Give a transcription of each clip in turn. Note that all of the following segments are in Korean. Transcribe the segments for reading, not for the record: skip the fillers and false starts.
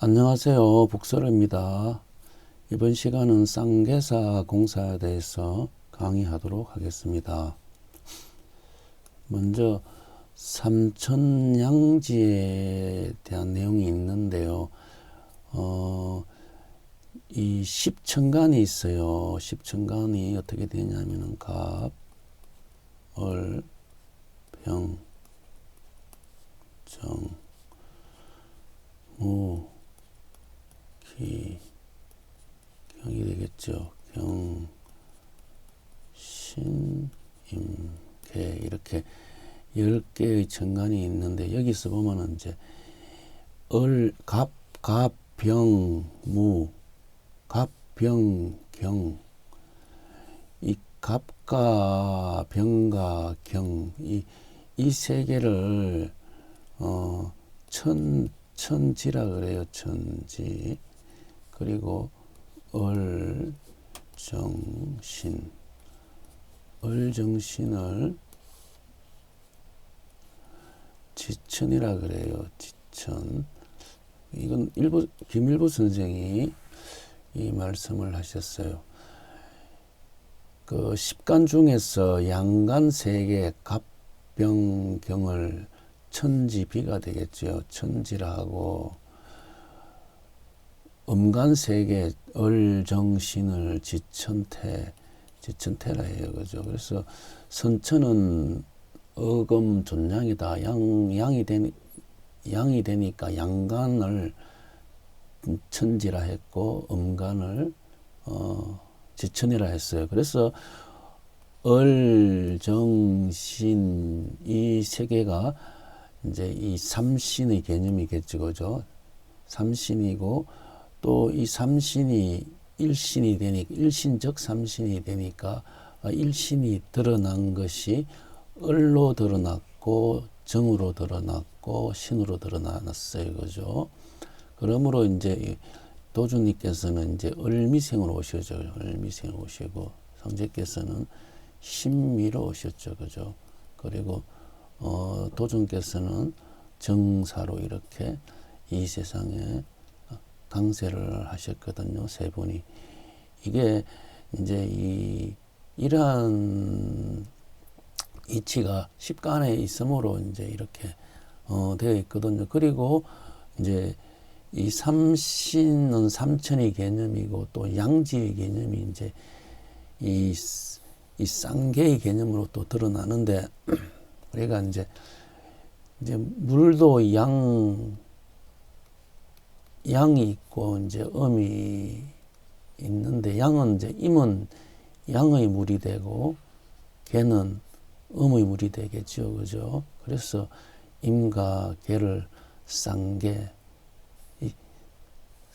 안녕하세요. 북설입니다. 이번 시간은 쌍계사 공사에 대해서 강의하도록 하겠습니다. 먼저 삼천양지에 대한 내용이 있는데요. 이 십천간이 있어요. 십천간이 어떻게 되냐면은 갑, 을, 병, 정, 무, 기, 경이 되겠죠. 경, 신, 임, 개 이렇게 10개의 천간이 있는데 여기서 보면은 이제 갑, 병, 무, 갑, 병, 경. 이 갑과 병과 경, 이 세 개를 천지라 그래요. 천지. 그리고 을정신, 을정신을 지천이라 그래요. 지천. 이건 김일부 선생이 이 말씀을 하셨어요. 그 십간 중에서 양간 세 개, 갑병경을 천지비가 되겠죠. 천지라 하고, 음간 세 개, 을정신을 지천태라 해요. 그죠? 그래서 선천은 어금 존양이다. 양이 되니까 양간을 천지라 했고, 음간을 지천이라 했어요. 그래서 을정신 이 세 개가 이제 이 삼신의 개념이겠죠. 그죠? 삼신이고 또 이 삼신이 일신이 되니까 일신적 삼신이 되니까 일신이 드러난 것이 을로 드러났고 정으로 드러났고 신으로 드러났어요. 그죠? 그러므로 이제 도주님께서는 이제 을미생으로 오셔죠. 을미생으로 오시고 성제께서는 신미로 오셨죠. 그죠? 그리고 도준께서는 정사로 이렇게 이 세상에 강세를 하셨거든요. 세 분이. 이게 이제 이러한 이치가 십간에 있으므로 이제 이렇게 되어 있거든요. 그리고 이제 이 삼신은 삼천의 개념이고 또 양지의 개념이 이제 이 쌍계의 개념으로 또 드러나는데 우리가 이제 물도 양이 있고 이제 음이 있는데 양은 이제 임은 양의 물이 되고 개는 음의 물이 되겠죠. 그죠? 그래서 임과 개를 쌍계.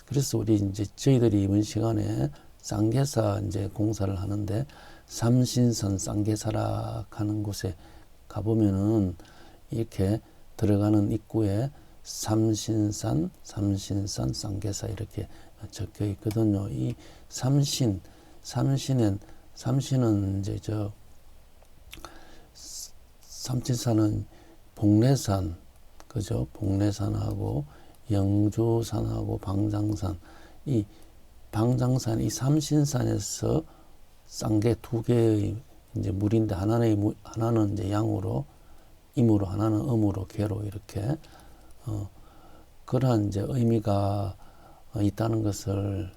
그래서 우리 이제 저희들이 이번 시간에 쌍계사 이제 공사를 하는데 삼신선 쌍계사락 하는 곳에 가보면은 이렇게 들어가는 입구에 삼신산 쌍계사 이렇게 적혀 있거든요. 이 삼신은 이제 삼신산은 복례산, 그죠? 복례산하고 영주산하고 방장산, 이 삼신산에서 쌍계 두 개의 이제 물인데 하나는 이제 양으로 임으로 하나는 음으로 개로 이렇게 그러한 이제 의미가 있다는 것을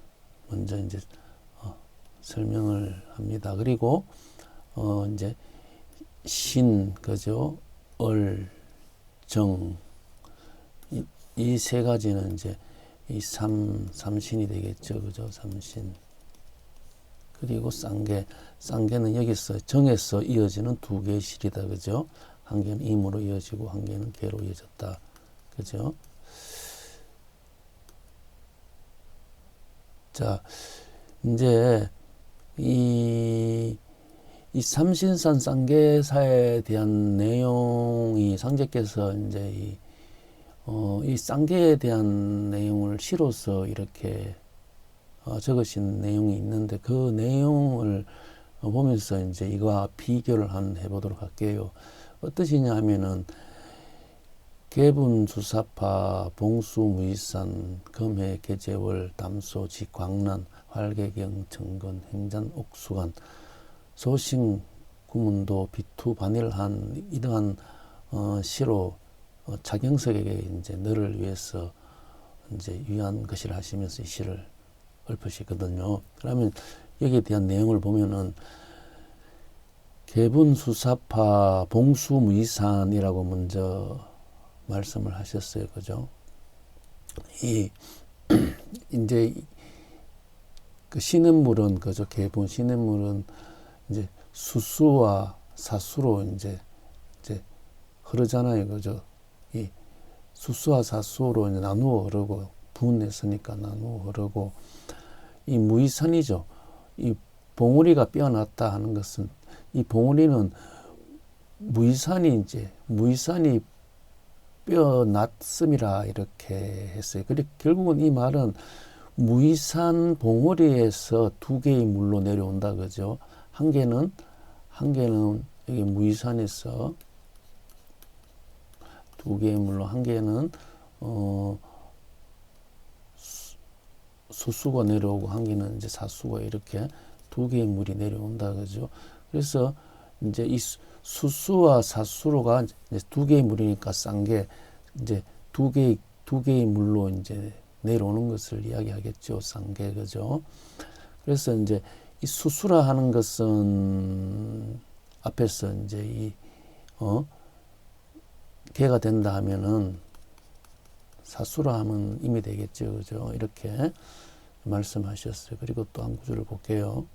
먼저 이제 설명을 합니다. 그리고 이제 신, 그죠? 정, 이 세 가지는 이제 이 삼신이 되겠죠. 그죠? 삼신. 그리고 쌍계는 여기서 정에서 이어지는 두 개의 실이다. 그죠? 한 개는 임으로 이어지고 한 개는 개로 이어졌다. 그죠? 자, 이제 이 삼신산 쌍계사에 대한 내용이 상제께서 이제 이 쌍계에 대한 내용을 시로서 이렇게 적으신 내용이 있는데 그 내용을 보면서 이제 이거와 비교를 해보도록 할게요. 어떠시냐 하면은 개분 수사파 봉수무이산 금해 계제월 담소 지광란 활개경 정건 행잔 옥수간 소신 구문도 비투 반일한 이러한 시로 차경석에게 이제 너를 위해서 이제 위한 것이라 하시면서 이 시를 읊으시거든요. 그러면 여기에 대한 내용을 보면은 개분 수사파 봉수무이산이라고 먼저 말씀을 하셨어요. 그죠? 이제 그 시냇물은 그죠? 개분 시냇물은 이제 수수와 사수로 이제 흐르잖아요. 그죠? 이 수수와 사수로 이제 나누어 흐르고 분했으니까 나누어 흐르고 이 무이산이죠. 이 봉우리가 뼈났다 하는 것은 이 봉우리는 무이산이 뼈났음이라 이렇게 했어요. 그리고 결국은 이 말은 무이산 봉우리에서 두 개의 물로 내려온다 그죠? 한 개는 여기 무이산에서 두 개의 물로 한 개는 수수가 내려오고 한 개는 이제 사수가 이렇게 두 개의 물이 내려온다 그죠? 그래서 이제 이 수수와 사수로가 이제 두 개의 물이니까 싼 게 이제 두 개의 물로 이제 내려오는 것을 이야기하겠죠. 싼 게 그죠? 그래서 이제 이 수수라 하는 것은 앞에서 이제 개가 된다 하면은 사수라 하면 임이 되겠죠. 그죠? 이렇게 말씀하셨어요. 그리고 또 한 구절을 볼게요.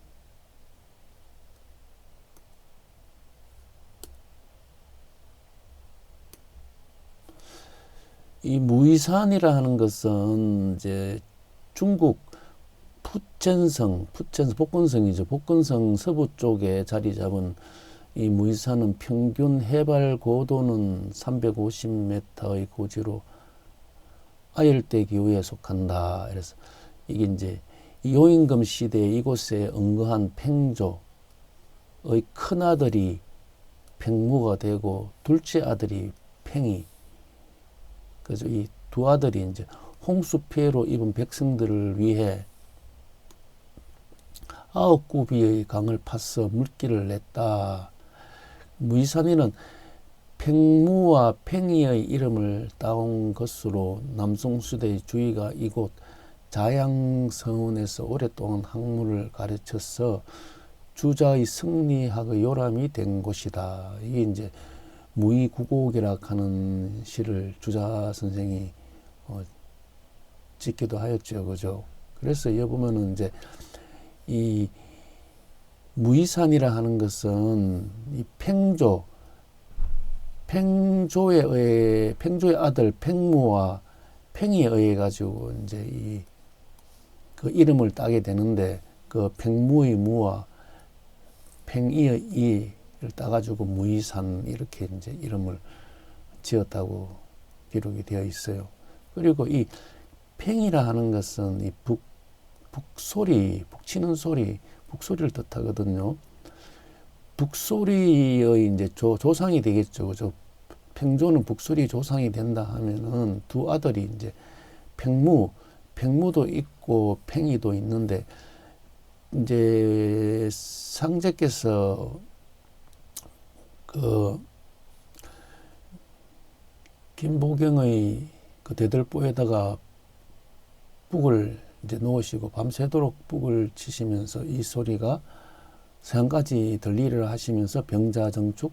이 무이산이라 하는 것은 이제 중국 복건성이죠. 복건성 서부 쪽에 자리 잡은 이 무이산은 평균 해발 고도는 350m의 고지로 아열대 기후에 속한다. 그래서 이게 이제 요임금 시대에 이곳에 응거한 팽조의 큰 아들이 팽무가 되고 둘째 아들이 팽이. 그래서 이 두 아들이 이제 홍수 피해로 입은 백성들을 위해 9구비의 강을 파서 물길을 냈다. 무이산이는 팽무와 팽이의 이름을 따온 것으로 남송수대의 주위가 이곳 자양성운에서 오랫동안 학문을 가르쳐서 주자의 승리학의 요람이 된 곳이다. 이게 이제 무이구곡이라 하는 시를 주자 선생이 짓기도 하였죠. 그죠? 그래서 여기 보면은 이제 이 무이산이라 하는 것은 이 팽조의 아들 팽무와 팽이에 의해 가지고 이제 그 이름을 따게 되는데 그 팽무의 무와 팽이의 이를 따가지고 무이산 이렇게 이제 이름을 지었다고 기록이 되어 있어요. 그리고 이 팽이라 하는 것은 이 북소리, 북치는 소리, 북소리를 뜻하거든요. 북소리의 이제 조상이 되겠죠. 그죠? 팽조는 북소리 조상이 된다 하면은 두 아들이 이제 팽무도 있고 팽이도 있는데 이제 상제께서 그 김보경의 그 대들보에다가 북을 이제 놓으시고 밤새도록 북을 치시면서 이 소리가 서양까지 들리를 하시면서 병자정축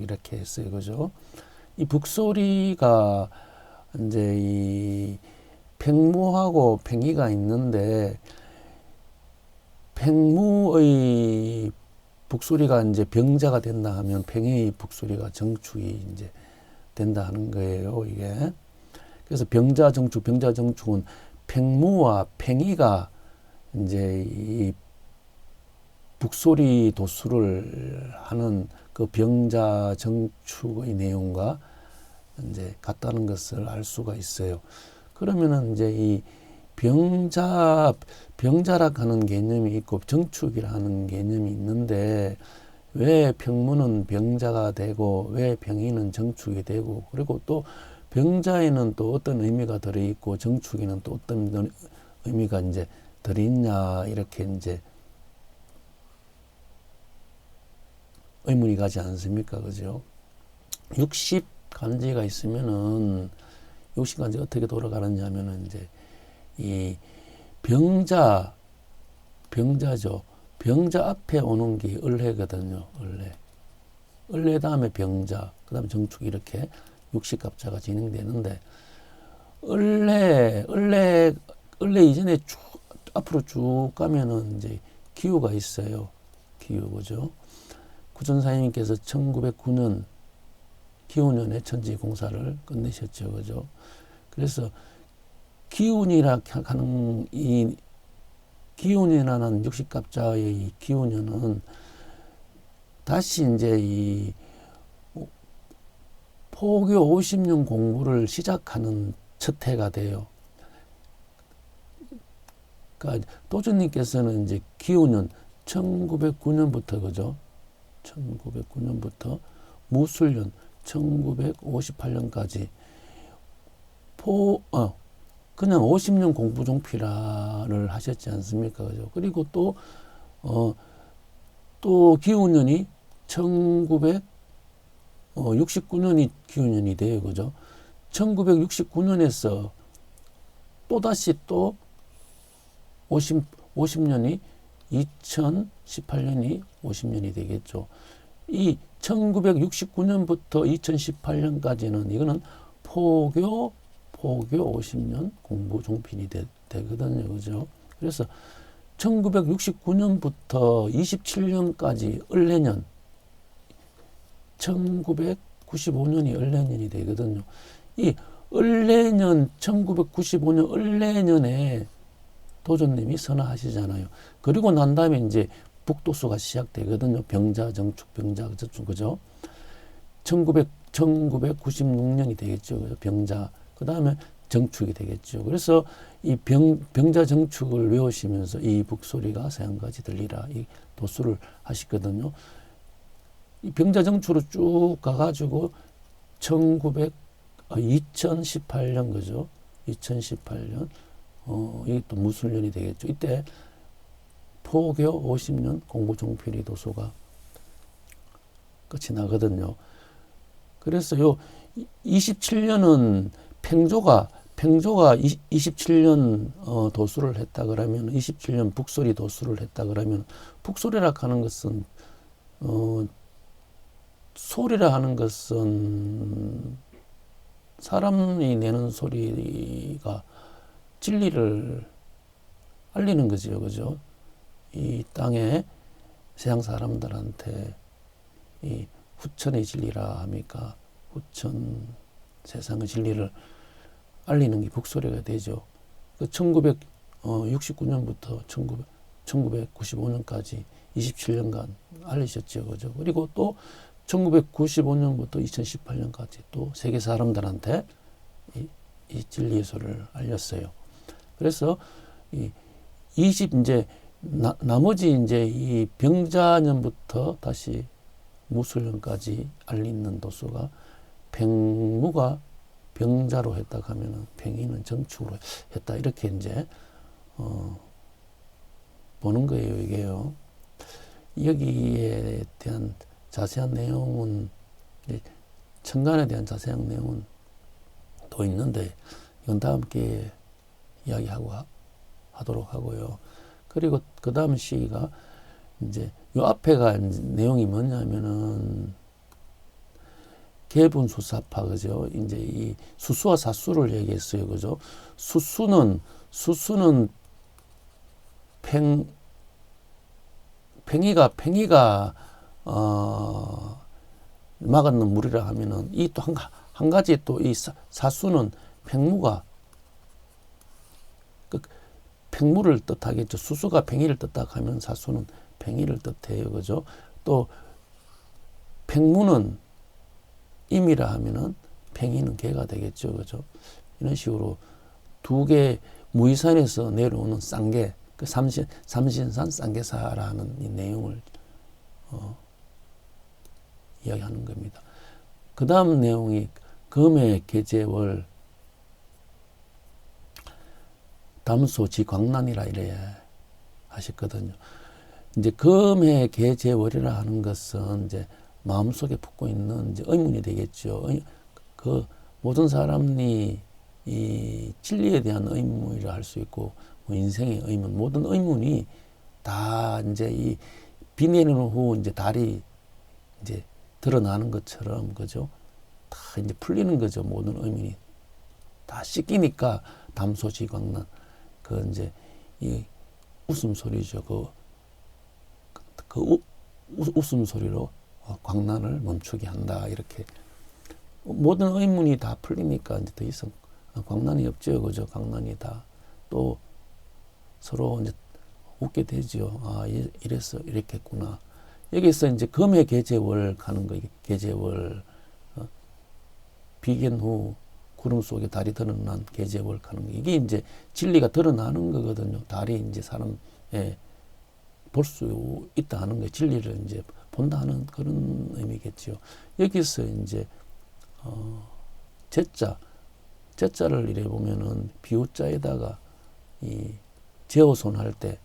이렇게 했어요. 그죠? 이 북소리가 이제 이 팽무하고 팽이가 있는데 팽무의 북소리가 이제 병자가 된다 하면 팽이의 북소리가 정축이 이제 된다 하는 거예요. 이게. 그래서 병자정축은 팽무와 팽이가 이제 이 북소리 도수를 하는 그 병자정축의 내용과 이제 같다는 것을 알 수가 있어요. 그러면은 이제 이 병자락 하는 개념이 있고 정축이라는 개념이 있는데 왜 병문은 병자가 되고 왜 병이는 정축이 되고 그리고 또 병자에는 또 어떤 의미가 들어있고 정축에는 또 어떤 의미가 이제 들어있냐 이렇게 이제 의문이 가지 않습니까? 그죠? 60간지가 있으면은 60간지 어떻게 돌아가느냐 하면은 이제 이 병자죠. 병자 앞에 오는 게 을해거든요. 을해 다음에 병자, 그 다음에 정축 이렇게 60갑자가 진행되는데 을해 이전에 쭉 앞으로 쭉 가면은 이제 기후가 있어요. 기후 그죠? 구전사님께서 1909년 기운년에 천지공사를 끝내셨죠. 그죠? 그래서 기운이라 하는 이 기운이라는 60갑자의 이 기운년은 다시 이제 이 포교 50년 공부를 시작하는 첫 해가 돼요. 그러니까 도주님께서는 이제 기운년 1909년부터 그죠? 1909년부터 무술년 1958년까지 그냥 50년 공부 종필화를 하셨지 않습니까? 그죠? 그리고 또 기운년이 1969년이 기운년이 돼요. 그죠? 1969년에서 또다시 또 50년이 2018년이 50년이 되겠죠. 이 1969년부터 2018년까지는 이거는 포교 50년 공부 종필이 되거든요. 그죠? 그래서 1969년부터 27년까지 을해년 1995년이 을해년이 되거든요. 이 을해년 1995년 을해년에 도전님이 선화하시잖아요. 그리고 난 다음에 이제 북도수가 시작되거든요. 병자, 정축, 병자, 정축, 그죠? 1996년이 되겠죠. 그죠? 병자, 그 다음에 정축이 되겠죠. 그래서 이 병자 정축을 외우시면서 이 북소리가 서양까지 들리라 이 도수를 하시거든요. 이 병자 정축으로 쭉 가가지고 2018년 그죠? 2018년 이게 또 무슨 년이 되겠죠? 이때 포교 50년 공부 종필이 도수가 끝이 나거든요. 그래서 요 27년은 팽조가 27년 도수를 했다 그러면 27년 북소리 도수를 했다 그러면 북소리라 하는 것은 소리라 하는 것은 사람이 내는 소리가 진리를 알리는 거죠. 그죠? 이 땅에 세상 사람들한테 이 후천의 진리라 합니까? 후천 세상의 진리를 알리는 게 북소리가 되죠. 그 1969년부터 1995년까지 27년간 알리셨죠. 그죠? 그리고 또 1995년부터 2018년까지 또 세계 사람들한테 이 진리의 소리를 알렸어요. 그래서 나머지 이제 이 병자년부터 다시 무술년까지 알리는 도수가 병무가 병자로 했다 하면은 병이는 정축으로 했다 이렇게 이제 보는 거예요. 이게요. 여기에 대한 자세한 내용은 천간에 대한 자세한 내용은 또 있는데 이건 다음 기회에 하도록 하고요. 그리고 그 다음 시기가 이제 요 앞에가 내용이 뭐냐면은 개분수사파 그죠? 이제 이 수수와 사수를 얘기했어요. 그죠? 수수는 팽이가 막았는 물이라 하면은 이 또 한 가지 또 이 사수는 팽무가 팽무를 뜻하겠죠. 수수가 팽이를 뜻하고 하면 사수는 팽이를 뜻해요. 그죠? 또 팽무는 임이라 하면은 팽이는 개가 되겠죠. 그죠? 이런 식으로 두 개 무의산에서 내려오는 쌍개, 그 삼신산 쌍개사라는 이 내용을 이야기하는 겁니다. 그 다음 내용이 금의 계제월 담소지광란이라 이래 하셨거든요. 이제 금의 계제월이라 하는 것은 이제 마음속에 품고 있는 이제 의문이 되겠죠. 그 모든 사람이 이 진리에 대한 의문이라 할 수 있고, 뭐 인생의 의문, 모든 의문이 다 이제 이 비 내리는 후 이제 달이 이제 드러나는 것처럼, 그죠? 다 이제 풀리는 거죠. 모든 의문이 다 씻기니까 담소지광란, 그 이제 이 웃음소리죠. 그 웃음소리로 광란을 멈추게 한다. 이렇게 모든 의문이 다 풀리니까 이제 더 이상 광란이 없죠. 그죠? 광란이 다 또 서로 이제 웃게 되죠. 아, 이랬어. 이랬겠구나. 여기서 이제 금의 계제월 가는 거, 계제월, 비견 후 구름 속에 달이 드러난 계제월 가는 거. 이게 이제 진리가 드러나는 거거든요. 달이 이제 사람에 볼 수 있다 하는 거, 진리를 이제 본다 하는 그런 의미겠죠. 여기서 이제, 제자를 이래 보면은 비유자에다가 이 제어손 할 때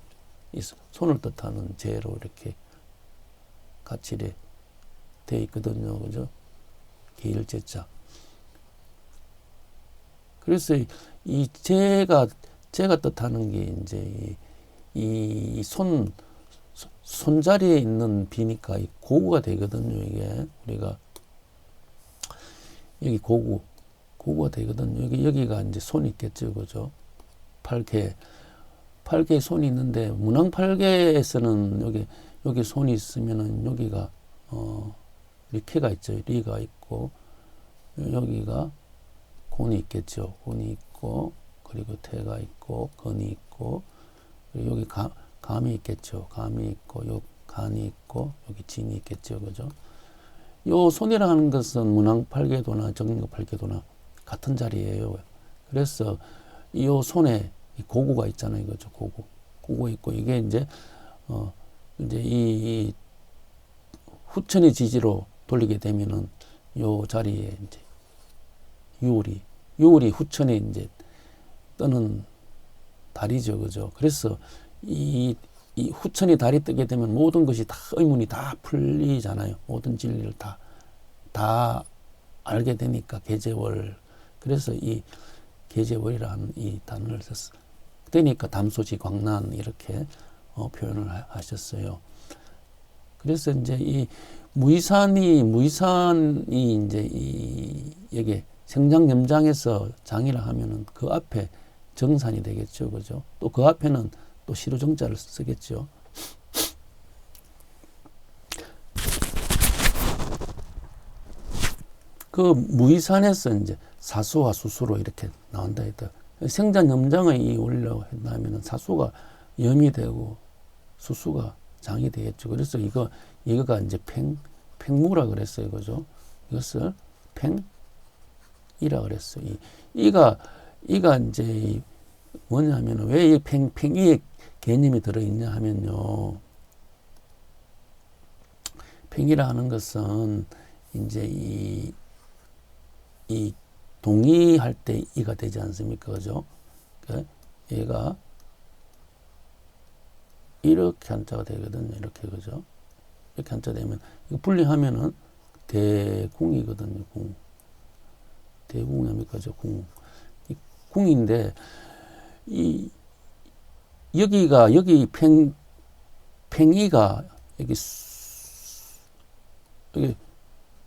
이 손을 뜻하는 제로 이렇게 같이 이래 돼 있거든요. 그죠? 계일제자. 그래서 이 제가 뜻하는 게 이제 이 손자리에 있는 비니까 이 고구가 되거든요. 이게 우리가 여기 고구가 되거든요. 여기가 이제 손이 있겠죠. 그죠? 팔개에 손이 있는데, 문왕팔개에서는 여기 손이 있으면은 여기가, 리케가 있죠. 리가 있고, 여기가 곤이 있겠죠. 곤이 있고, 그리고 태가 있고, 건이 있고, 그리고 여기 감이 있겠죠. 감이 있고, 요 간이 있고, 여기 진이 있겠죠. 그죠? 요 손이라는 것은 문왕팔개도나 정인급팔개도나 같은 자리예요. 그래서 이 손에 고구가 있잖아요. 그죠? 고구 있고, 이게 이제 이 후천의 지지로 돌리게 되면은 요 자리에 이제 유울이 후천에 이제 뜨는 달이죠. 그죠? 그래서 이 후천이 달이 뜨게 되면 모든 것이 다 의문이 다 풀리잖아요. 모든 진리를 다 알게 되니까 계제월. 그래서 이 계제월이라는 이 단어를 썼어요. 되니까 담소지광란 이렇게 표현을 하셨어요. 그래서 이제 이 무의산이 이제 여기 생장염장에서 장이라 하면은 그 앞에 정산이 되겠죠. 그죠? 또 그 앞에는 또 시루정자를 쓰겠죠. 그 무의산에서 이제 사수와 수수로 이렇게 나온다 했다. 생장염장의 이 원리라고 한다면은 사수가 염이 되고 수수가 장이 되겠죠. 그래서 이거가 이제 팽무라 그랬어요. 그죠? 이것을 팽이라 그랬어요. 이가 이제 뭐냐면은 왜 이 팽이의 개념이 들어있냐 하면요. 팽이라 하는 것은 이제 이 동의할 때 이가 되지 않습니까? 그죠? 그러니까 얘가 이렇게 한자가 되거든요. 이렇게, 그죠? 이렇게 한자 되면, 이거 분리하면은 대궁이거든요. 궁. 대궁이 뭡니까? 궁. 이 궁인데, 여기 팽이가, 여기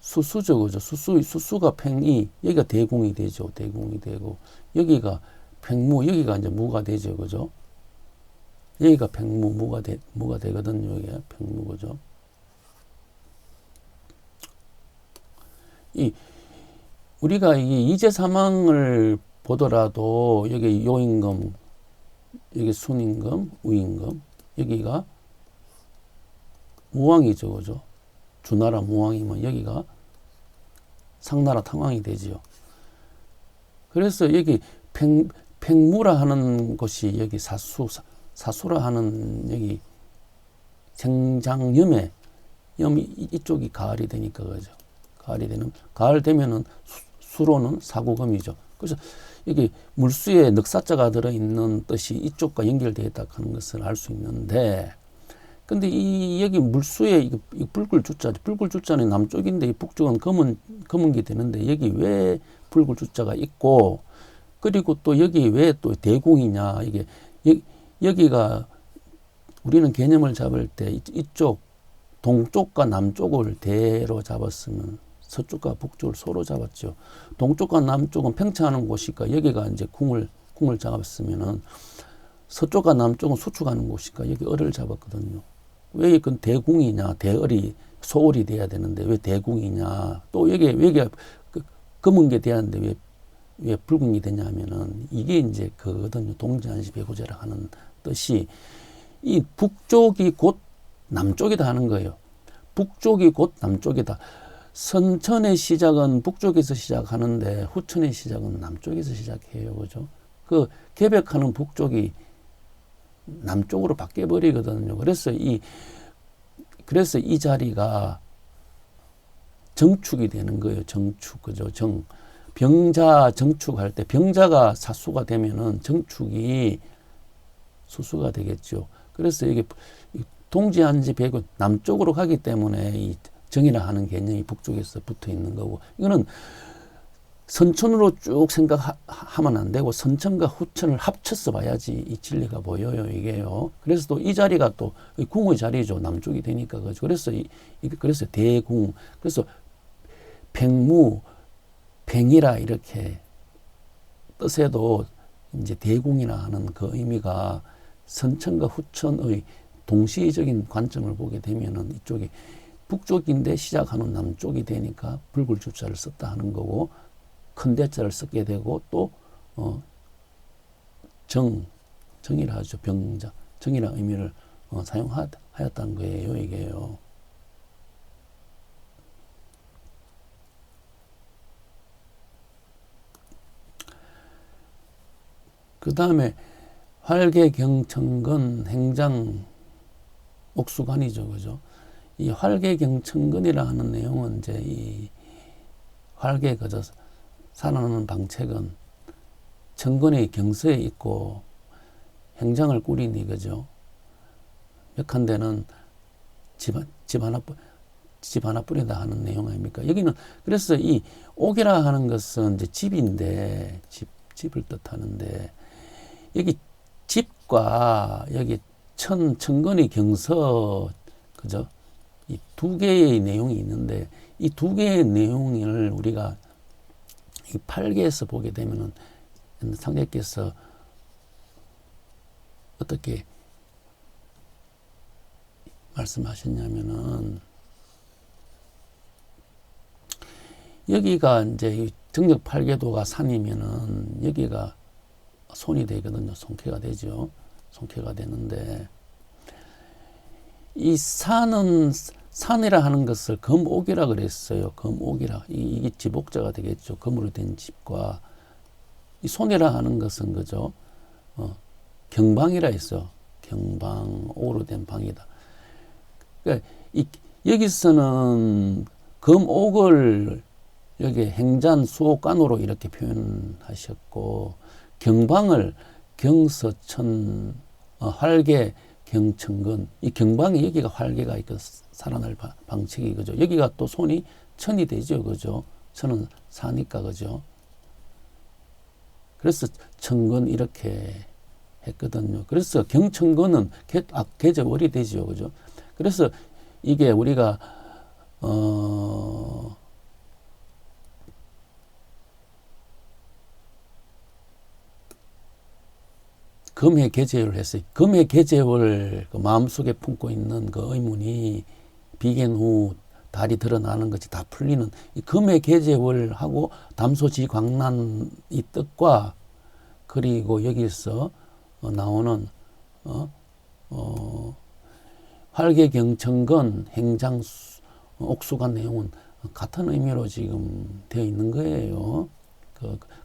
수수죠. 그죠? 수수가 팽이, 여기가 대궁이 되죠. 대궁이 되고, 여기가 팽무, 여기가 이제 무가 되죠. 그죠? 여기가 팽무, 무가 되거든요. 여기가 팽무, 그죠? 우리가 이 이제사망을 보더라도, 여기 요임금, 여기 순임금, 우임금, 여기가 무왕이죠. 그죠? 주나라 무왕이면 여기가 상나라 탕왕이 되지요. 그래서 여기 팽무라 하는 곳이 여기 사수라 하는 여기 생장염에 이쪽이 가을이 되니까 그죠. 가을 되면은 수로는 사구금이죠. 그래서 이게 물수에 넉사자가 들어있는 뜻이 이쪽과 연결되어 있다 하는 것을 알 수 있는데, 근데 여기 물수에 이 붉을 주자는 남쪽인데 이 북쪽은 검은 게 되는데 여기 왜 붉을 주자가 있고, 그리고 또 여기 왜 또 대궁이냐. 이게 여기가 우리는 개념을 잡을 때 이쪽 동쪽과 남쪽을 대로 잡았으면 서쪽과 북쪽을 소로 잡았죠. 동쪽과 남쪽은 평창하는 곳이니까 여기가 이제 궁을 잡았으면은 서쪽과 남쪽은 수축하는 곳이니까 여기 을을 잡았거든요. 왜 이건 대궁이냐, 대을이 소을이 돼야 되는데 왜 대궁이냐. 또 여기가 검은 게 돼야 하는데 왜 붉은 게 되냐 하면은 이게 이제 그거든요. 동지한시 배구제라 하는 뜻이 이 북쪽이 곧 남쪽이다 하는 거예요. 북쪽이 곧 남쪽이다. 선천의 시작은 북쪽에서 시작하는데 후천의 시작은 남쪽에서 시작해요. 그죠? 그 개벽하는 북쪽이 남쪽으로 바뀌어 버리거든요. 그래서 이 자리가 정축이 되는 거예요. 정축. 그죠? 병자 정축할 때 병자가 사수가 되면은 정축이 수수가 되겠죠. 그래서 이게 동지한지 배구 남쪽으로 가기 때문에 이 정이라 하는 개념이 북쪽에서 붙어 있는 거고, 이거는 선천으로 쭉 생각하면 안 되고 선천과 후천을 합쳐서 봐야지 이 진리가 보여요. 이게요. 그래서 또 이 자리가 또 궁의 자리죠. 남쪽이 되니까. 그래서 그래서 대궁. 그래서 팽무, 팽이라 이렇게 뜻에도 이제 대궁이라 하는 그 의미가 선천과 후천의 동시적인 관점을 보게 되면은 이쪽이 북쪽인데 시작하는 남쪽이 되니까 붉을 주자를 썼다 하는 거고, 큰 대자를 쓰게 되고, 또 정이라 하죠. 병자, 정이라는 의미를 사용하였다는 거예요. 이게요. 그 다음에 활계경천근 행장 옥수관이죠. 그죠? 이 활계경천근이라 하는 내용은 이제 이 활계 그저 살아나는 방책은 천근의 경서에 있고 행장을 꾸리니 그죠? 멱한 데는 집 하나 뿌리다 하는 내용 아닙니까? 여기는 그래서 이 옥이라 하는 것은 이제 집인데 집을 뜻하는데, 여기 집과 여기 천근의 경서 그죠? 이 두 개의 내용이 있는데 이 두 개의 내용을 우리가 이 8개에서 보게 되면은 상대께서 어떻게 말씀하셨냐면은, 여기가 이제 정력 8계도가 산이면은 여기가 손이 되거든요. 손캐가 되죠. 손캐가 되는데, 이 산이라 하는 것을 금옥이라 그랬어요. 금옥이라. 이게 집옥자가 되겠죠. 금으로 된 집과 이 손이라 하는 것은 그죠? 경방이라 했어. 경방, 옥으로 된 방이다. 그러니까 여기서는 금옥을 여기 행잔, 수옥간으로 이렇게 표현하셨고, 경방을 경서천, 활계, 경천근. 이 경방이 여기가 활계가 있고 살아날 방책이 그죠. 여기가 또 손이 천이 되죠. 그죠. 천은 사니까 그죠. 그래서 천근 이렇게 했거든요. 그래서 경천근은 계제월이 되죠. 그죠. 그래서 이게 우리가 금해 계제를 했어요. 금해 계제를 그 마음속에 품고 있는 그 의문이 비견 후 달이 드러나는 것이 다 풀리는 이 금해 계제월하고 담소지 광란 이 뜻과, 그리고 여기서 나오는 활계경천근 행장 옥수관 내용은 같은 의미로 지금 되어 있는 거예요.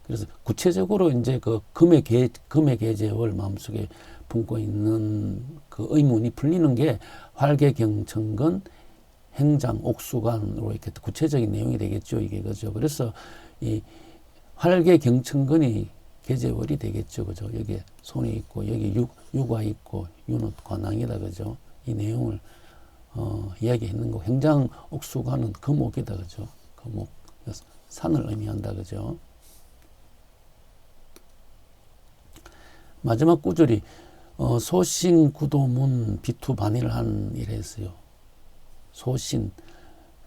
그래서 구체적으로 이제 그 금의 계제월 마음속에 품고 있는 그 의문이 풀리는 게 활계경천근 행장, 옥수관으로 이렇게 구체적인 내용이 되겠죠. 이게 그죠. 그래서 이 활계 경천근이 계제월이 되겠죠. 그죠. 여기에 손이 있고 여기 유가 있고 유는 관왕이다. 그죠. 이 내용을 이야기했는 거. 행장, 옥수관은 금옥이다. 그죠. 금옥. 산을 의미한다. 그죠. 마지막 구절이 소신 구도문 비투반일한 이랬어요. 소신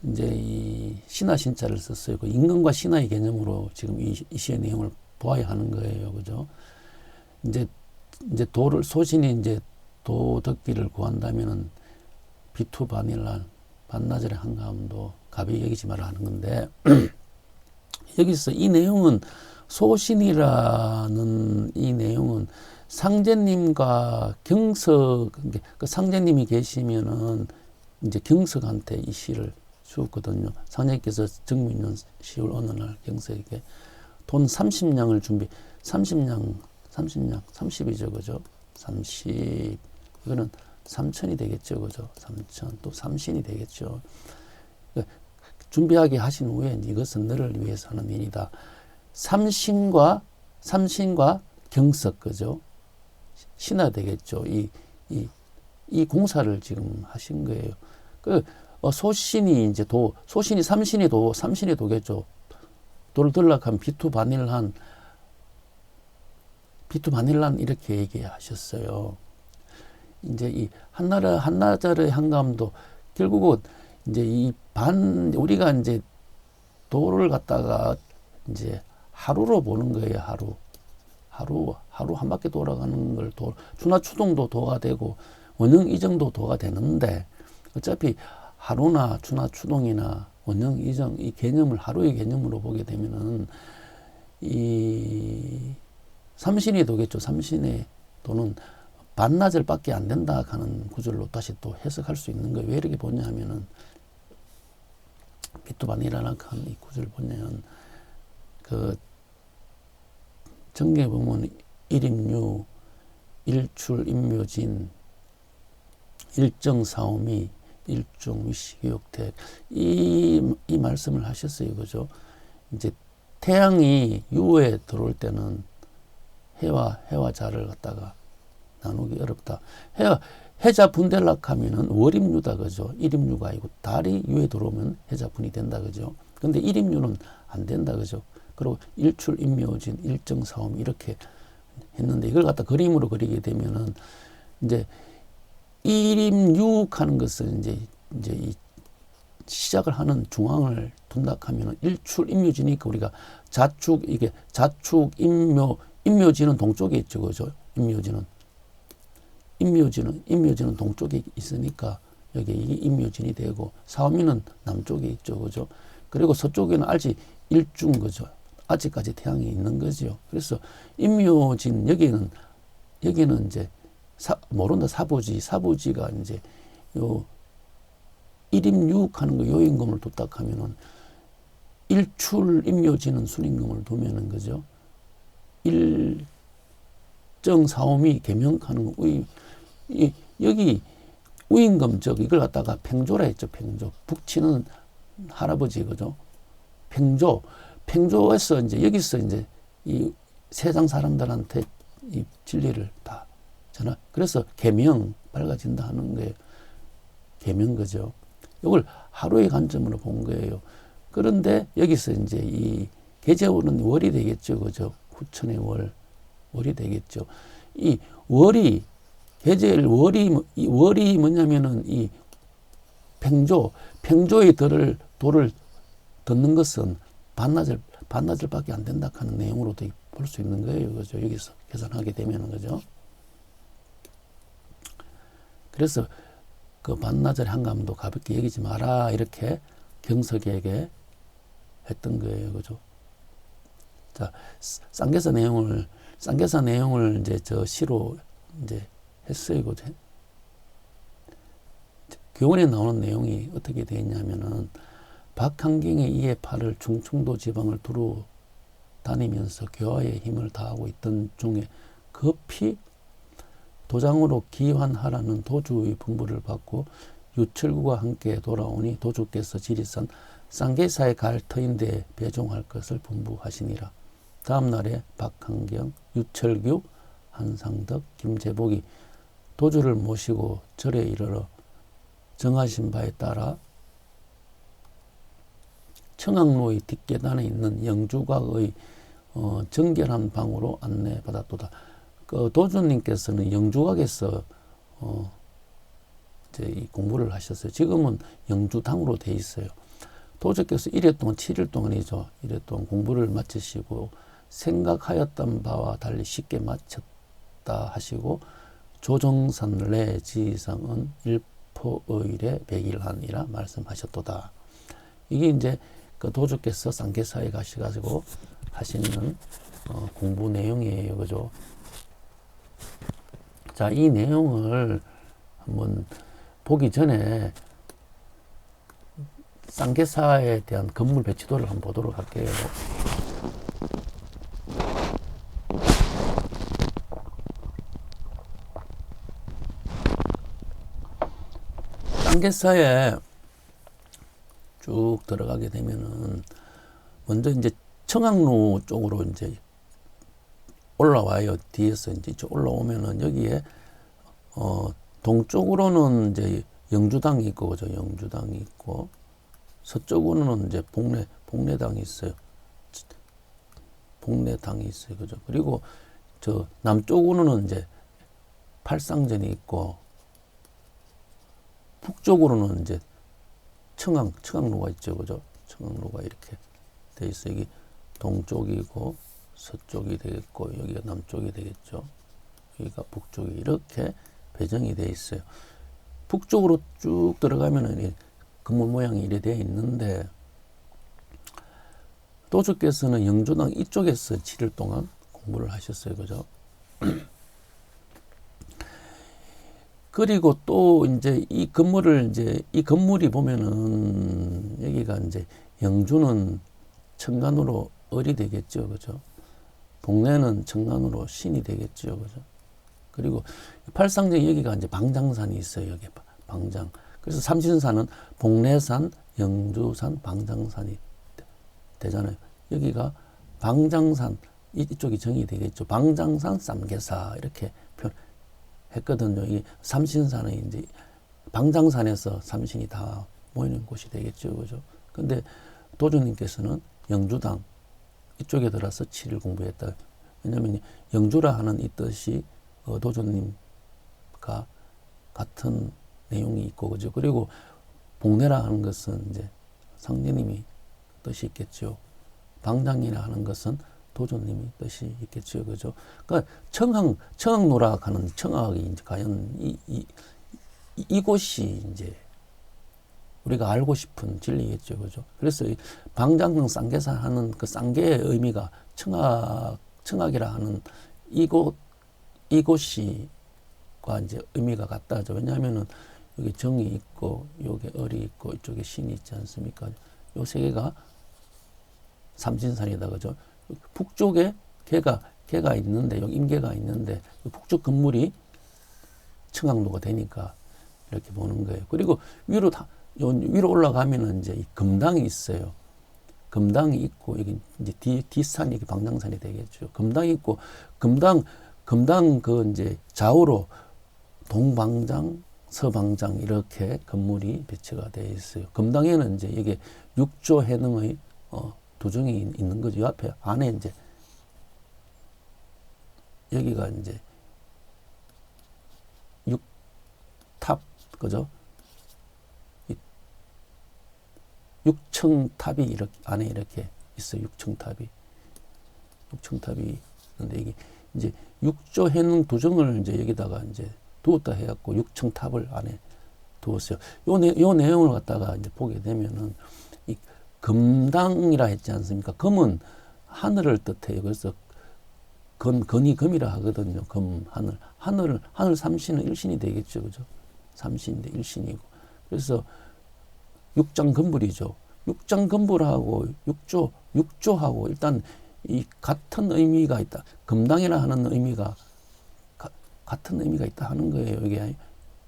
이제 이 신하 신자를 썼어요. 그 인간과 신하의 개념으로 지금 이 시의 내용을 보아야 하는 거예요. 그죠? 이제 도를 소신이 이제 도덕기를 구한다면은 비투반일한 반나절의 한가함도 가벼이 여기지 말아 하는 건데 여기서 이 내용은 소신이라는 이 내용은 상제님과 경석, 그 상제님이 계시면은 이제 경석한테 이 시를 주었거든요. 상제님께서 정민년 10월 어느 날 경석에게 돈 30냥을 30이죠. 그죠? 30. 이거는 3천이 되겠죠. 그죠? 3천. 또 3신이 되겠죠. 준비하게 하신 후에 이것은 너를 위해서 하는 일이다. 삼신과 경석, 그죠? 신하 되겠죠. 이 공사를 지금 하신 거예요. 소신이 이제 소신이 삼신이 도겠죠. 도를 들락한 비투반일한 이렇게 얘기하셨어요. 이제 이 한나절의 한감도 결국은 이제 우리가 이제 도를 갖다가 이제 하루로 보는 거예요. 하루 한 바퀴 돌아가는 걸 추나추동도 도가 되고 원형 이정도 도가 되는데 어차피 하루나 추나추동이나 원형 이정 이 개념을 하루의 개념으로 보게 되면은 이 삼신이 도겠죠. 삼신의 도는 반나절밖에 안 된다 하는 구절로 다시 또 해석할 수 있는 거예요. 왜 이렇게 보냐 하면은 비투반이라는 이 구절을 보면 그 정계에 보면 일임류, 일출, 임묘진, 일정사오미, 일중, 위시교육택 이 말씀을 하셨어요. 그죠? 이제 태양이 유에 들어올 때는 해와 자를 갖다가 나누기 어렵다. 해자 분대락 하면은 월임류다. 그죠? 일임류가 아니고 달이 유에 들어오면 해자 분이 된다. 그죠? 근데 일임류는 안 된다. 그죠? 그리고 일출, 임묘진, 일정사옴 이렇게 했는데 이걸 갖다 그림으로 그리게 되면은 이제 일임육 하는 것은 이제 이 시작을 하는 중앙을 둔다 하면은 일출, 임묘지니까 우리가 자축, 임묘지는 동쪽에 있죠. 그죠? 임묘지는 동쪽에 있으니까 여기 이게 임묘진이 되고 사오미는 남쪽에 있죠. 그죠? 그리고 서쪽에는 아직 일중 거죠. 아직까지 태양이 있는 거죠. 그래서 임묘진 여기는 이제 모른다 사부지가 이제 요 일임육 하는 거 요임금을 뒀다 하면은 일출 임묘지는 순임금을 두면은 그죠. 일정사오미 개명하는 거 여기 우임금 이걸 갖다가 팽조라 했죠. 팽조 북치는 할아버지 그죠. 팽조에서 이제 여기서 이제 이 세상 사람들한테 이 진리를 다 전하. 그래서 계명 밝아진다 하는 거예요. 계명 그죠. 이걸 하루의 관점으로 본 거예요. 그런데 여기서 이제 이 계제월은 월이 되겠죠, 그죠. 후천의 월이 되겠죠. 이 월이 계제일 월이 뭐냐면은 이 팽조의 도를 듣는 것은 반나절밖에 안 된다 하는 내용으로 볼 수 있는 거예요. 그죠? 여기서 계산하게 되면은, 그죠? 그래서 그 반나절 한감도 가볍게 여기지 마라. 이렇게 경석에게 했던 거예요. 그죠? 자, 쌍계사 내용을 이제 저 시로 이제 했어요. 그죠? 교원에 나오는 내용이 어떻게 되어 있냐면은 박한경의 이에 팔을 충청도 지방을 두루 다니면서 교화의 힘을 다하고 있던 중에 급히 도장으로 기환하라는 도주의 분부를 받고 유철구가 함께 돌아오니 도주께서 지리산 쌍계사에 갈 터인데 배종할 것을 분부하시니라. 다음 날에 박한경, 유철규, 한상덕, 김재복이 도주를 모시고 절에 이르러 정하신 바에 따라 청학로의 뒷계단에 있는 영주각의 정결한 방으로 안내받았도다. 그 도주님께서는 영주각에서 이제 이 공부를 하셨어요. 지금은 영주당으로 돼 있어요. 도주께서 1회 동안 7일 동안이죠. 1회 동안 공부를 마치시고 생각하였던 바와 달리 쉽게 마쳤다 하시고 조정산 내 지상은 일포의일에 백일하니라 말씀하셨도다. 이게 이제 그 도주께서 쌍계사에 가셔가지고 하시는 공부 내용이에요. 그죠? 자, 이 내용을 한번 보기 전에 쌍계사에 대한 건물 배치도를 한번 보도록 할게요. 쌍계사에 쭉 들어가게 되면은 먼저 이제 청학로 쪽으로 이제 올라와요. 뒤에서 이제 올라오면은 여기에 동쪽으로는 이제 영주당이 있고, 그죠? 영주당이 있고, 서쪽으로는 이제 복례당이 있어요. 복례당이 있어요. 그죠? 그리고 저 남쪽으로는 이제 팔상전이 있고, 북쪽으로는 이제 청학로가 있죠. 그죠? 청학로가 이렇게 돼 있어요. 이게 동쪽이고, 서쪽이 되겠고, 여기가 남쪽이 되겠죠. 여기가 북쪽이 이렇게 배정이 돼 있어요. 북쪽으로 쭉 들어가면은 건물 모양이 이래 되어 있는데, 도주께서는 영주당 이쪽에서 7일 동안 공부를 하셨어요. 그죠? 그리고 또 이제 이 건물이 보면은 여기가 이제 영주는 청간으로 을이 되겠죠. 그죠? 복례는 청간으로 신이 되겠죠. 그죠? 그리고 팔상정 여기가 이제 방장산이 있어요. 여기 방장. 그래서 삼신산은 복례산, 영주산, 방장산이 되잖아요. 여기가 방장산, 이쪽이 정이 되겠죠. 방장산, 쌍계사 이렇게 표현했거든요. 이 삼신산은 이제 방장산에서 삼신이 다 모이는 곳이 되겠죠. 그죠? 근데 도주님께서는 영주당 이쪽에 들어서 7일 공부했다. 왜냐하면 영주라 하는 이 뜻이 도주님과 같은 내용이 있고, 그죠? 그리고 복례라 하는 것은 이제 상제님이 뜻이 있겠죠. 방장이라 하는 것은 도주님이 뜻이 있겠죠. 그죠? 그러니까 청학노락 하는 청학이 이제 과연 이곳이 이제 우리가 알고 싶은 진리겠죠. 그죠? 그래서 이 방장성 쌍계사 하는 그 쌍계의 의미가 청학이라 하는 이곳이과 이제 의미가 같다죠. 왜냐하면은 여기 정이 있고, 여기 을이 있고, 이쪽에 신이 있지 않습니까? 요 세 개가 삼신산이다. 그죠? 북쪽에 개가 있는데, 여기 임계가 있는데, 북쪽 건물이 청학로가 되니까 이렇게 보는 거예요. 그리고 위로 올라가면은 이제 이 금당이 있어요. 금당이 있고, 여기 이제 뒷산, 여기 방장산이 되겠죠. 금당이 있고, 금당 그 이제 좌우로 동방장, 서방장 이렇게 건물이 배치가 되어 있어요. 금당에는 이제 이게 육조 해능의 도정이 있는 거죠. 이 앞에 안에 이제 여기가 이제 육탑, 그죠? 육청탑이 이렇게 안에 이렇게 있어요. 육청탑이 있는데 이게 이제 육조 해능 도정을 이제 여기다가 이제 두었다 해갖고 육청탑을 안에 두었어요. 요 내용을 갖다가 이제 보게 되면은 이 금당이라 했지 않습니까? 금은 하늘을 뜻해요. 그래서 건이 금이라 하거든요. 금, 하늘 삼신은 일신이 되겠죠. 그죠? 삼신인데 일신이고. 그래서 육장건불이죠. 육장건불하고 육조하고 일단 이 같은 의미가 있다. 금당이라 하는 의미가 같은 의미가 있다 하는 거예요. 이게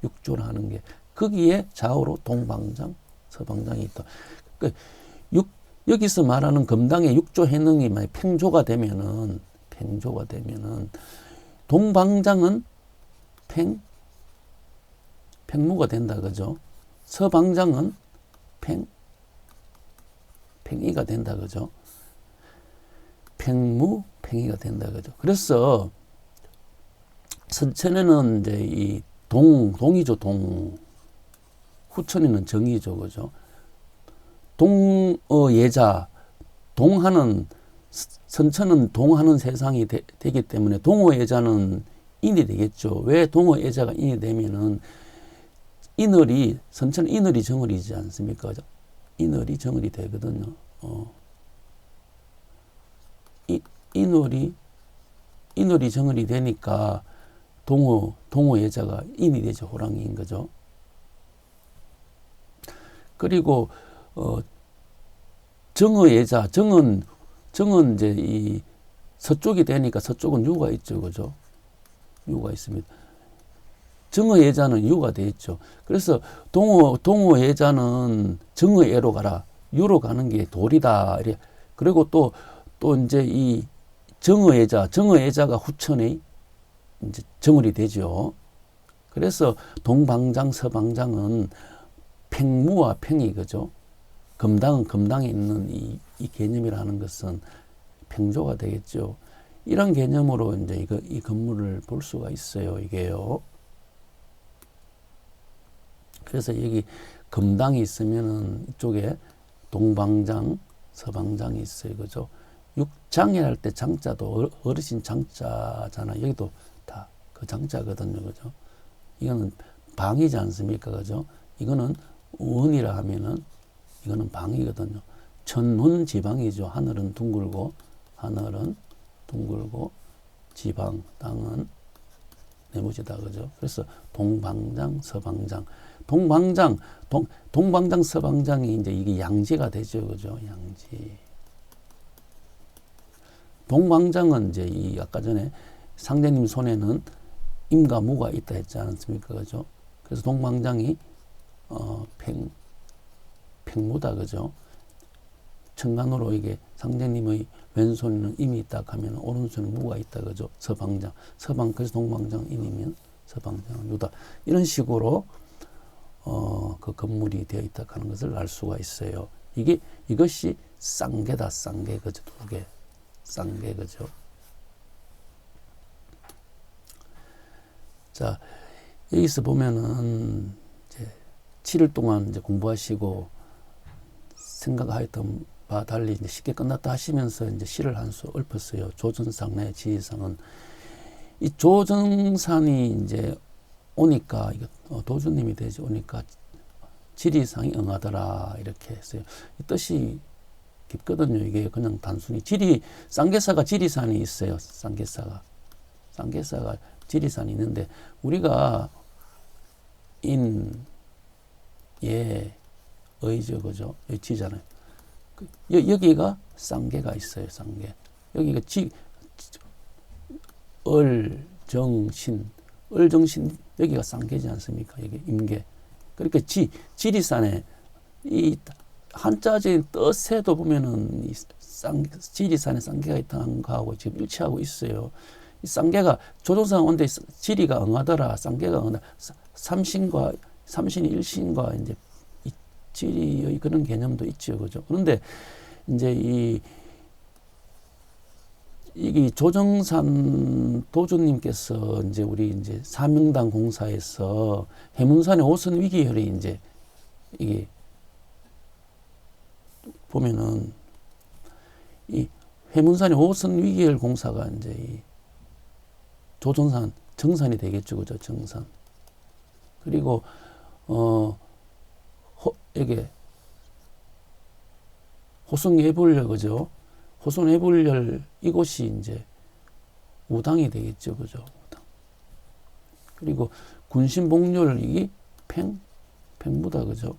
육조라 하는 게. 거기에 좌우로 동방장, 서방장이 있다. 그 여기서 말하는 금당의 육조 해능이 만약 팽조가 되면은 동방장은 팽무가 된다, 그죠? 서방장은 팽이가 된다, 그죠? 팽무, 팽이가 된다, 그죠? 그래서 선천에는 이제 이 동이죠, 동. 후천에는 정이죠, 그죠? 동예자, 동하는, 선천은 동하는 세상이 되기 때문에 동어예자는 인이 되겠죠. 왜 동어예자가 인이 되면은 인월이, 선천은 인월이 정월이지 않습니까? 그죠? 인월이 정월이 되거든요. 인월이 정월이 되니까 동어예자가 인이 되죠. 호랑이인 거죠. 그리고 정어예자, 정은 이제 이 서쪽이 되니까 서쪽은 유가 있죠, 그죠? 유가 있습니다. 정어예자는 유가 돼 있죠. 그래서 동어예자는 정어예로 가라, 유로 가는 게 도리다. 그리고 또 이제 이 정어예자가 후천에 이제 정월이 되죠. 그래서 동방장, 서방장은 팽무와 팽이, 그죠? 금당은 금당에 있는 이 개념이라는 것은 팽조가 되겠죠. 이런 개념으로 이제 이 건물을 볼 수가 있어요, 이게요. 그래서 여기 금당이 있으면은 이쪽에 동방장, 서방장이 있어요, 그죠? 육장이랄 때 장자도 어르신 장자잖아. 여기도 다 그 장자거든요, 그죠? 이거는 방이지 않습니까, 그죠? 이거는 원이라 하면은 이거는 방이거든요. 천문 지방이죠. 하늘은 둥글고 지방, 땅은 네모지다, 그죠? 그래서 동방장, 서방장. 동방장, 서방장이 이제 이게 양지가 되죠, 그죠? 양지. 동방장은 이제 이 아까 전에 상제님 손에는 임과 무가 있다 했지 않습니까, 그죠? 그래서 동방장이 팽무다, 그죠? 천간으로 이게 상제님의 왼손에는 임이 있다 하면 오른손에 무가 있다, 그죠? 서방장, 그래서 동방장 인이면 서방장 유다. 이런 식으로 그 건물이 되어 있다 하는 것을 알 수가 있어요. 이것이 쌍계다, 쌍계, 그죠? 두 개, 쌍계, 그죠? 자, 여기서 보면은 이제 7일 동안 이제 공부하시고 생각하였던 바와 달리 이제 쉽게 끝났다 하시면서 이제 시를 한 수 읊었어요. 조전상 내 지리상은 이 조정산이 이제 오니까 이거 도주님이 되지 오니까 지리상이 응하더라 이렇게 했어요. 이 뜻이 깊거든요. 이게 그냥 단순히 쌍계사가 지리산이 있어요. 쌍계사가 지리산이 있는데 우리가 의죠, 그죠? 여기 지잖아요. 여기가 쌍계가 있어요. 쌍계. 여기가 을정신 여기가 쌍계지 않습니까? 여기 임계. 그러니까 지리산에 이 한자적인 뜻에도 보면은 지리산에 쌍계가 있다는 거하고 지금 일치하고 있어요. 이 쌍계가 조종상 온데 지리가 응하더라. 쌍계가 응하더라. 삼신이 일신과 이제 이 지리의 그런 개념도 있죠, 그죠? 그런데 이제 이 조정산 도주님께서 이제 우리 이제 사명당 공사에서 해문산의 오선 위기혈이 이제 이게 보면은 이 해문산의 오선 위기혈 공사가 이제 이 조정산 정산이 되겠죠, 그죠? 정산. 그리고 이게 호성예불열, 그죠? 호성예불열 이곳이 이제 우당이 되겠죠, 그죠? 우당. 그리고 군신복열 이게 팽무다, 그죠?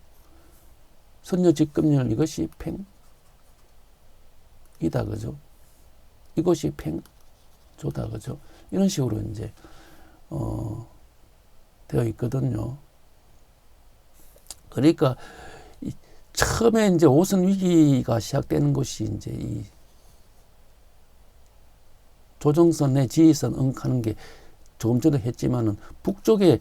선녀직금열 이것이 팽이다, 그죠? 이것이 팽조다, 그죠? 이런 식으로 이제 되어 있거든요. 그러니까 처음에 이제 오선 위기가 시작되는 것이 이제 이 조정선의 지휘선 응하는 게 조금 전에 했지만은 북쪽에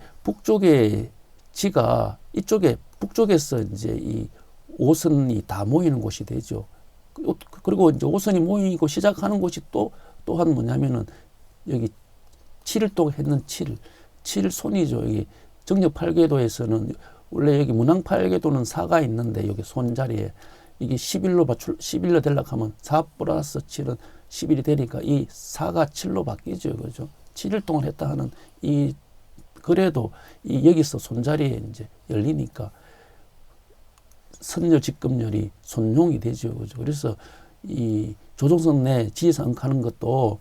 지가 이쪽에 북쪽에서 이제 이 오선이 다 모이는 곳이 되죠. 그리고 이제 오선이 모이고 시작하는 곳이 또한 뭐냐면은 여기 7일 동안 했는 7 손이죠. 여기 정력 8궤도에서는 원래 여기 문항 8궤도는 4가 있는데 여기 손 자리에 이게 11로 되려고 하면 4 플러스 7은 11이 되니까 이 4가 7로 바뀌죠. 그죠? 7일 동안 했다 하는 이 그래도 이 여기서 손자리에 이제 열리니까 선열 직급열이 손용이 되죠. 그죠? 그래서 이 조종선 내 지에서 응하는 것도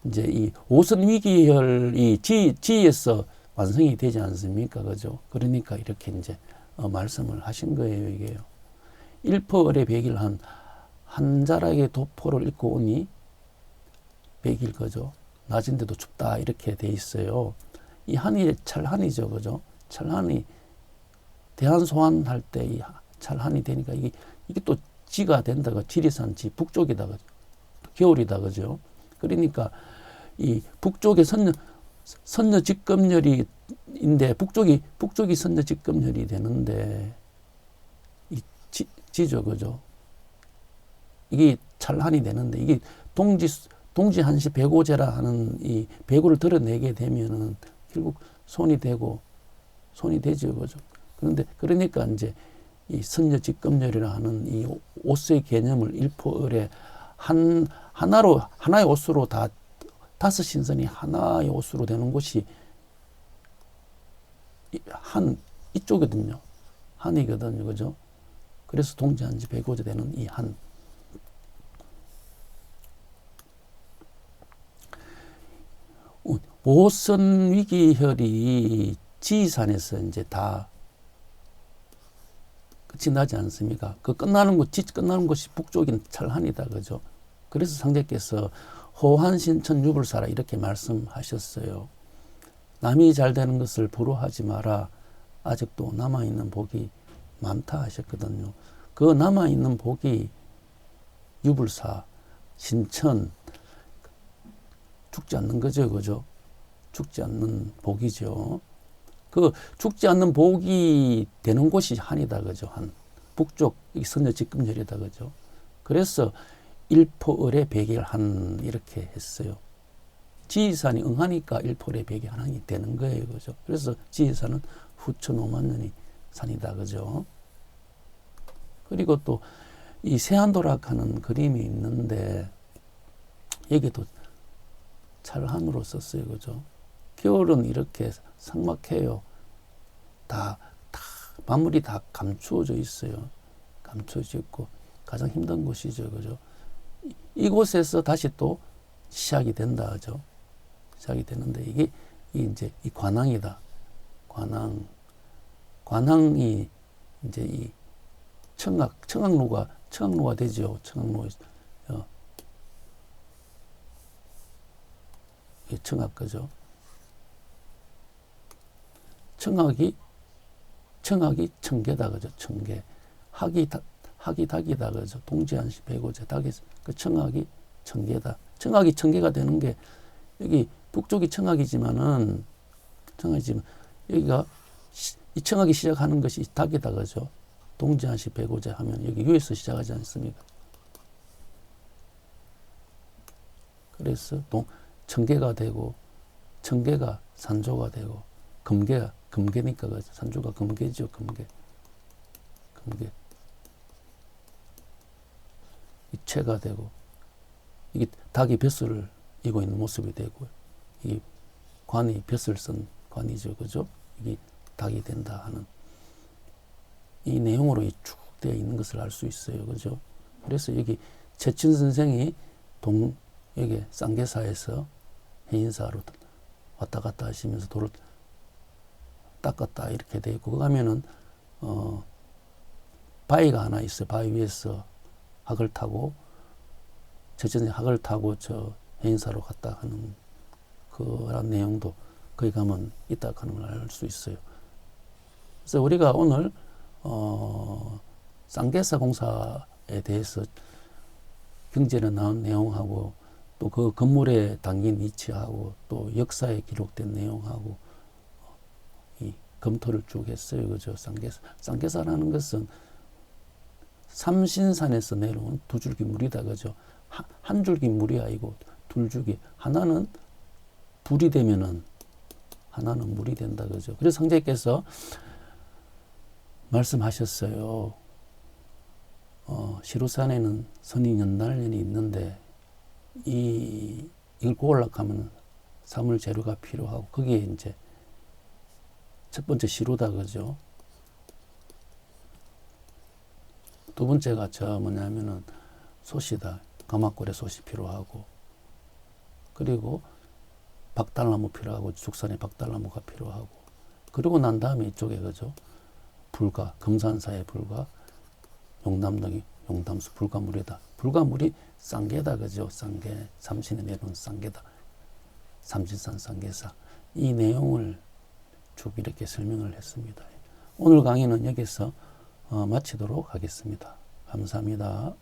이제 이 오선 위기열이 지에서 완성이 되지 않습니까? 그죠? 그러니까 이렇게 이제 말씀을 하신 거예요, 이게요. 1퍼을의 100일 한 자락의 도포를 읽고 오니 100일, 그죠? 낮은데도 춥다, 이렇게 돼 있어요. 이 한이 찰한이죠, 그죠? 찰한이 대한소환할 때 이 찰한이 되니까 이게 또 지가 된다가 지리산 지 북쪽이다, 그죠? 겨울이다, 그죠? 그러니까 이 북쪽에 선녀 직급열이인데 북쪽이 선녀 직급열이 되는데 이 지죠, 그죠? 이게 찰한이 되는데 이게 동지 한시 백오제라 하는 이 백오를 드러내게 되면은 결국 손이 되죠, 그죠? 그러니까 이제 이 선녀 직급열이라 하는 이 옷의 개념을 일포을에 하나의 옷으로 다 다섯 신선이 하나의 옷으로 되는 곳이 이쪽이거든요. 한이거든요, 그죠? 그래서 동지한지 백오제 되는 이 한. 오선 위기혈이 지산에서 이제 다 끝이 나지 않습니까? 끝나는 곳이 북쪽인 찰한이다, 그죠? 그래서 상대께서 호한신천 유불사라 이렇게 말씀하셨어요. 남이 잘 되는 것을 부러워하지 마라. 아직도 남아있는 복이 많다 하셨거든요. 그 남아있는 복이 유불사, 신천, 죽지 않는 거죠, 그죠? 죽지 않는 복이죠. 그 죽지 않는 복이 되는 곳이 한이다, 그죠? 한. 북쪽, 선녀 직급열이다, 그죠? 그래서 일포을의 백일 한 이렇게 했어요. 지휘산이 응하니까 일포을의 백일 한이 되는 거예요, 그죠? 그래서 지휘산은 후천 5만 년이 산이다, 그죠? 그리고 또 이 세한도락하는 그림이 있는데 여기도 찰한으로 썼어요, 그죠? 겨울은 이렇게 삭막해요. 다 만물이 다 감추어져 있어요. 감추어져 있고 가장 힘든 곳이죠, 그죠? 이곳에서 다시 또 시작이 된다 하죠. 시작이 되는데 이게 이제 이 관항이다. 관항이 이제 이 청학로가 되죠. 청학로 청학, 그죠? 청학이 청계다, 그죠? 청계. 학이 닭이다, 그죠? 동지한시 백오제 닭이 그 청학이 청계다. 청학이 청계가 되는 게 여기 북쪽이 청학이지만 여기가 이 청학이 시작하는 것이 닭이다, 그죠? 동지한시 백오제 하면 여기 위에서 시작하지 않습니까? 그래서 청계가 되고 청계가 산조가 되고 금계니까 그죠? 산조가 금계죠, 금계. 이 채가 되고 이게 닭이 벼슬을 이고 있는 모습이 되고 이 관이 벼슬 쓴 관이죠, 그죠? 이게 닭이 된다 하는 이 내용으로 쭉 되어 있는 것을 알 수 있어요, 그죠? 그래서 여기 최춘 선생이 여기 쌍계사에서 해인사로 왔다 갔다 하시면서 돌을 닦았다 이렇게 되어 있고, 그 가면은 바위가 하나 있어요. 바위 위에서 학을 타고 최천이 학을 타고 저 해인사로 갔다 하는 그런 내용도 거기 가면 있다 하는 걸 알 수 있어요. 그래서 우리가 오늘 쌍계사 공사에 대해서 경전에 나온 내용하고 또 그 건물에 담긴 위치하고 또 역사에 기록된 내용하고 이 검토를 쭉 했어요. 그죠? 쌍계사라는 것은 삼신산에서 내려온 두 줄기 물이다. 그죠? 한 줄기 물이 아니고 둘 줄기. 하나는 불이 되면은 하나는 물이 된다. 그죠? 그래서 성자께서 말씀하셨어요. 시루산에는 선인 연달년이 있는데 이걸 구하려면 사물 재료가 필요하고 거기에 이제 첫 번째 시루다. 그죠? 두 번째가 뭐냐면은 솥이다. 가마골에 솥이 필요하고 그리고 박달나무 필요하고 죽산에 박달나무가 필요하고 그리고 난 다음에 이쪽에 그죠? 불가, 금산사의 불가, 용담동이 용담수 불가물이다. 불가물이 쌍계다. 그죠? 쌍계, 삼신에 내려온 쌍계다. 삼신산 쌍계사. 이 내용을 쭉 이렇게 설명을 했습니다. 오늘 강의는 여기서 마치도록 하겠습니다. 감사합니다.